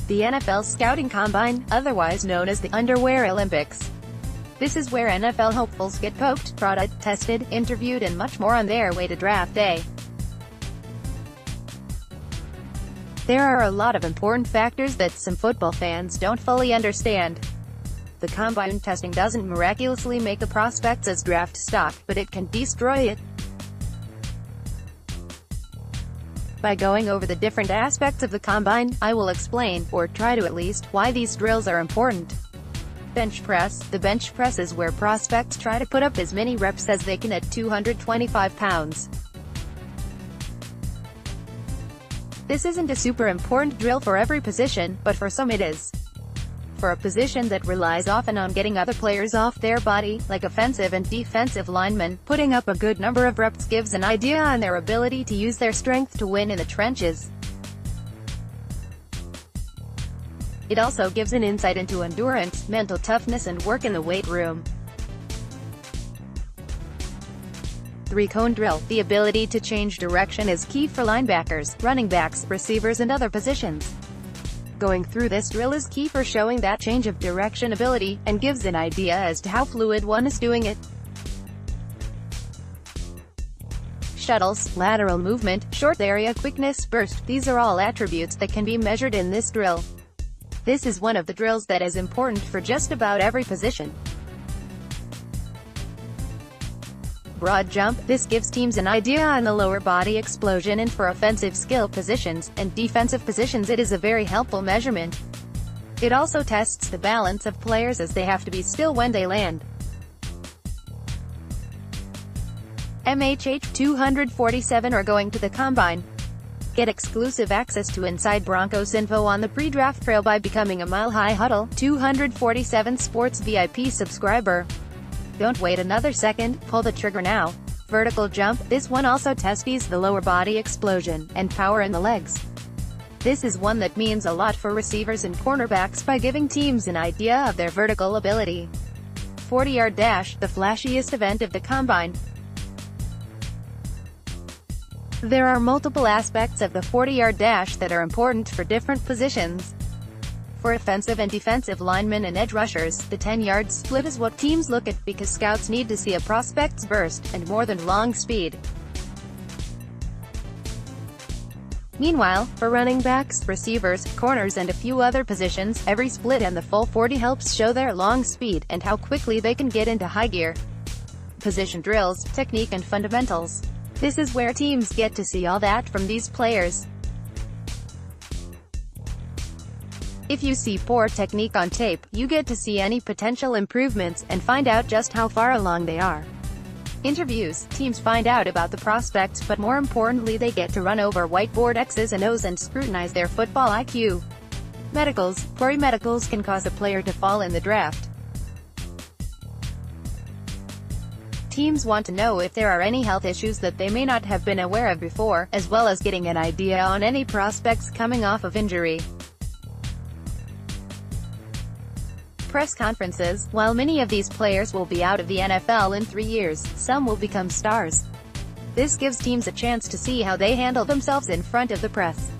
The NFL Scouting Combine, otherwise known as the Underwear Olympics. This is where NFL hopefuls get poked, prodded, tested, interviewed and much more on their way to draft day. There are a lot of important factors that some football fans don't fully understand. The combine testing doesn't miraculously make a prospect as draft stock, but it can destroy it. By going over the different aspects of the combine, I will explain, or try to at least, why these drills are important. Bench press. The bench press is where prospects try to put up as many reps as they can at 225 pounds. This isn't a super important drill for every position, but for some it is. For a position that relies often on getting other players off their body, like offensive and defensive linemen, putting up a good number of reps gives an idea on their ability to use their strength to win in the trenches. It also gives an insight into endurance, mental toughness and work in the weight room. 3-cone drill. The ability to change direction is key for linebackers, running backs, receivers and other positions. Going through this drill is key for showing that change of direction ability, and gives an idea as to how fluid one is doing it. Shuttles, lateral movement, short area quickness, burst, these are all attributes that can be measured in this drill. This is one of the drills that is important for just about every position. Broad jump. This gives teams an idea on the lower body explosion, and for offensive skill positions, and defensive positions it is a very helpful measurement. It also tests the balance of players as they have to be still when they land. MHH 247 are going to the combine. Get exclusive access to Inside Broncos info on the pre-draft trail by becoming a Mile High Huddle 247 Sports VIP subscriber. Don't wait another second, pull the trigger now. Vertical jump. This one also tests the lower body explosion, and power in the legs. This is one that means a lot for receivers and cornerbacks by giving teams an idea of their vertical ability. 40-yard dash, the flashiest event of the combine. There are multiple aspects of the 40-yard dash that are important for different positions. For offensive and defensive linemen and edge rushers, the 10-yard split is what teams look at, because scouts need to see a prospect's burst, and more than long speed. Meanwhile, for running backs, receivers, corners and a few other positions, every split and the full 40 helps show their long speed, and how quickly they can get into high gear. Position drills, technique and fundamentals. This is where teams get to see all that from these players. If you see poor technique on tape, you get to see any potential improvements, and find out just how far along they are. Interviews. Teams find out about the prospects, but more importantly they get to run over whiteboard X's and O's and scrutinize their football IQ. Medicals. Poor medicals can cause a player to fall in the draft. Teams want to know if there are any health issues that they may not have been aware of before, as well as getting an idea on any prospects coming off of injury. Press conferences. While many of these players will be out of the NFL in 3 years, some will become stars. This gives teams a chance to see how they handle themselves in front of the press.